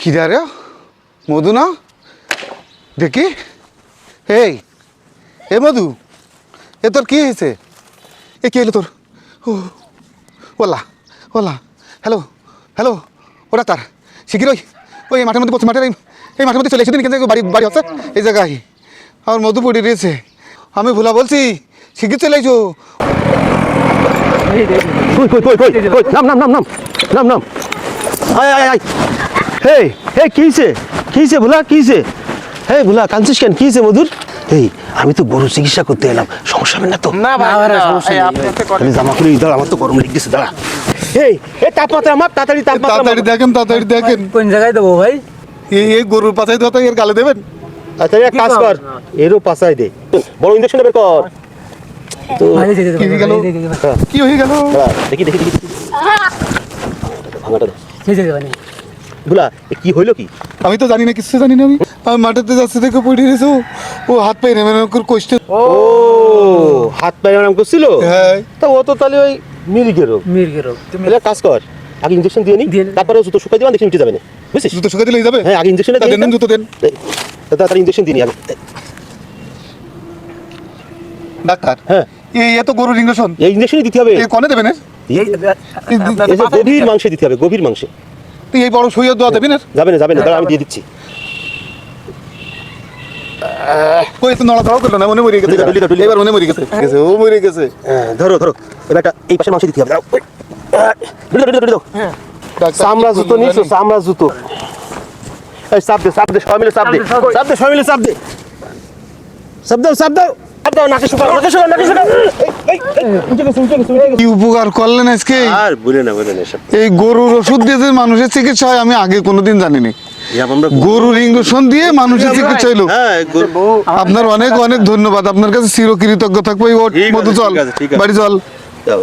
কিরা রে মধু না দেখি এ মধু এ তোর কি হয়েছে এ কি হলো তোর ও ওলা ওলা হ্যালো হ্যালো ওরা তার শিখির ওই মাঠের মধ্যে পড়ছে মাঠের এই মাঠের মধ্যে চলে এসে দিন কিন্তু বাড়ি বাড়ি হচ্ছে এই জায়গায় আমার মধু পড়ে রয়েছে আমি ভোলা বলছি শিখির চলে এসো নাম নাম নাম নাম নাম নাম আয় আয় আয় হে হে কিছে ভোলা কিছে হে ভোলা কাঁদছিস কেন কিছে মধুর এই আমি তো গরু চিকিৎসা করতে এলাম সমস্যা হবে না তো না ভাই সমস্যা আমি জামা খুলে দাঁড়া আমার তো গরম লেগেছে দাঁড়া এই তাপমাত্রা আমার তাড়াতাড়ি তাড়াতাড়ি দেখেন কোন জায়গায় দেবো ভাই এই গরুর পাছায় তো এর গালে দেবেন আচ্ছা এক কাজ কর এরও পাশায় দে বড় ইনজেকশন বের কর তো কি গেল কি হয়ে গেল দেখি দেখি দেখি ভাঙাটা মানে ভোলা কি হইলো কি আমি তো জানি না কিছু জানি না আমি মাঠেতে যাচ্ছে দেখে পড়ে গেছে ও হাত পায়ে নেমে কষ্ট ও হাত পায়ে নাম করছিল হ্যাঁ তা ও তো তাহলে ওই মির্গের রোগ তুমি কাজ কর আগে ইনজেকশন দিয়ে নি তারপরে জুতো শুকাই দিবা দেখি মিটে যাবে না বুঝছিস জুতো শুকাই দিলেই যাবে হ্যাঁ আগে ইনজেকশন দেন জুতো দেন তাড়াতাড়ি ইনজেকশন দিয়ে নি আগে ডাক্তার হ্যাঁ এই এত গরুর ইনজেকশন এই ইনজেকশনই দিতে হবে এই কোনে দেবেন এই যে গভীর মাংসে দিতে হবে গভীর মাংসে তুই এই বড় সইয়দ দোয়া দেবেন যাবে না দাঁড়া আমি দিয়ে দিচ্ছি কই তো নড়াচড়াও করলো না মনে মরে গেছে এবার মনে মরে গেছে ও মরে গেছে ধরো ধরো এবার একটা এই পাশে মাংসে দিতে হবে দাও চামড়া জুতো নিয়েছো চামড়া জুতো এই চাপ দে সবাই মিলে চাপ দে সবাই মিলে চাপ দে চাপ দাও নাকে শুকাও কি উপকার করলেন আজকে আর বলে না সব এই গরুর ওষুধ দিয়ে যে মানুষের চিকিৎসা হয় আমি আগে কোনোদিন জানিনি গরুর ইঞ্জেকশন দিয়ে মানুষের চিকিৎসা হইলো আপনার অনেক অনেক ধন্যবাদ আপনার কাছে চিরকৃতজ্ঞ থাকবো মধু চল বাড়ি চল যাও